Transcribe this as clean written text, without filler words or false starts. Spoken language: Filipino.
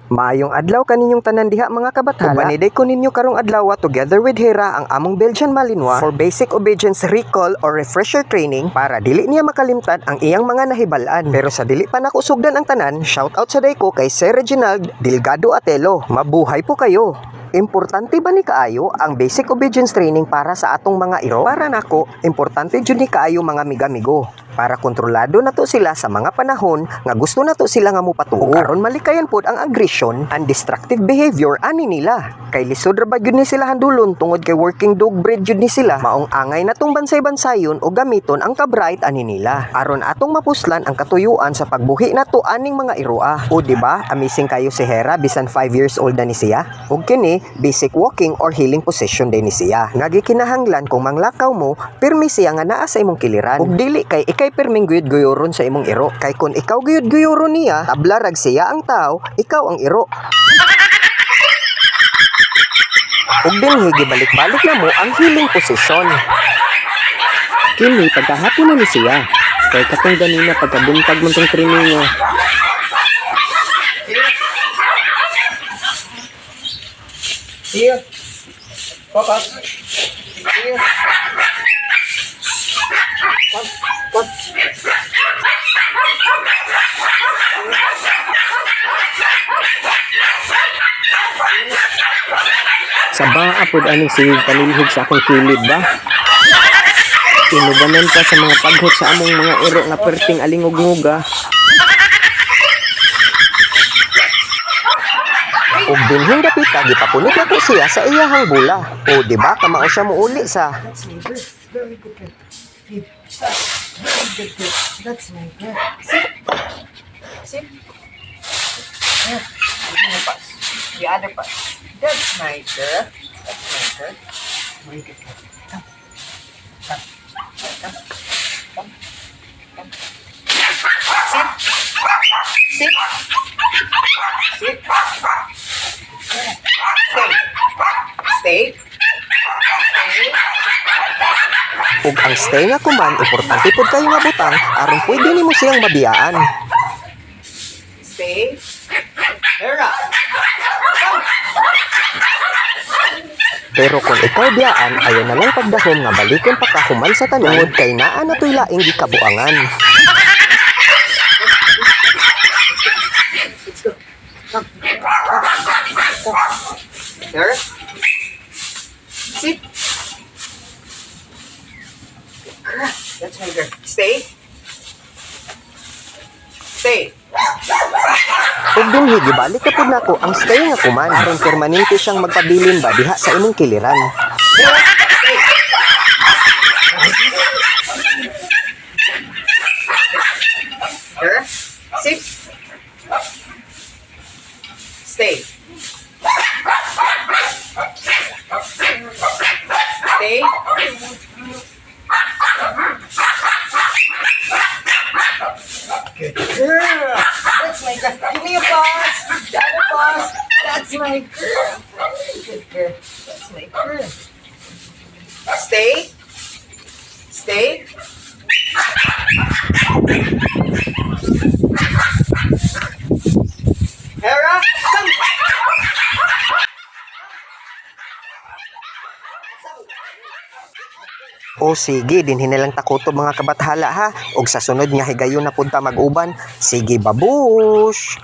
Maayong adlaw kaninyong tanan diha mga kabathala. Baniday ko ninyo karong adlaw together with Hera ang among Belgian Malinois for basic obedience recall or refresher training para dili niya makalimtan ang iyang mga nahibalan. Pero sa dili pa nako sugdan ang tanan, shout out sa day ko kay Sir Reginald Delgado Atelo. Mabuhay po kayo. Importante ba ni kaayo ang basic obedience training para sa atong mga iro? Para nako, importante jud ni kaayo mga amigo. Para kontrolado nato sila sa mga panahon nga gusto nato sila nga mopatuo. Karon malikayan pod ang aggression and destructive behavior ani nila. Kay lisod ra ba gyud ni sila handulon tungod kay working dog breed jud ni sila. Maong angay natong bansay-bansayon o gamiton ang kabright ani nila. Aron atong mapuslan ang katuyuan sa pagbuhi nato aning mga iroa. O di ba? Amazing kayo si Hera bisan 5 years old na ni siya. Ug kini basic walking or healing position din ni siya. Nga gikinahanglan kung manglakaw mo, pirmi siya nga naa sa imong kiliran. Ug dili kay ikay perming guyod-guyoron sa imong iro. Kay kung ikaw guyod-guyoron niya, tabla rag siya ang tao, ikaw ang iro. Ug dinhi gibalik-balik na mo ang healing position. Kini pagkahapon na ni siya. Kay katong ganina pagkabuntag mo tong training niya. Here. Focus. Here. Come. Sa baa pod aning sige panilhig sa akong kilid ba? Tinuganan pa sa mga paghot sa among mga iro nga perting alingog-nguga. Ug dinhing dapit gipapunit nato siya sa iyahang bula. O di ba kamao siya muuli sa Very good girl. Good. Stop. Very good girl. That's my girl. Sit. Sit. Yeah. The other pass. The other pass. That's my girl. That's my girl. Very good girl. Come. Come. Come. Come. Come. Sit. Sit. Sit. Stay. Stay. Stay. ug ang stay nga kuman importante pod kayo nga butang aron pwede nimo siyang mabiyaan. Stay. Hera. Pero kung ikaw biyaan, ayaw na lang pagdahom nga balikon pa ka human sa tanan tungod kay naa na to'y laing gikabuangan. Hera. Sit. That's my girl. Stay. Stay. Ug dinhi gibalik ka pod nako ang stay nga kuman aron permanente siyang magpabilin ba diha sa imong kiliran. Stay. Hera. Sit. Stay. Stay. Good girl. That's my girl. Give me a pass. The other pass. That's my girl. Good girl. That's my girl. Stay. Stay. Hera, come. O sige, dinhi na lang takoto mga kabathala ha. Ug sa sunod nga higayon na punta mag-uban. Sige babush.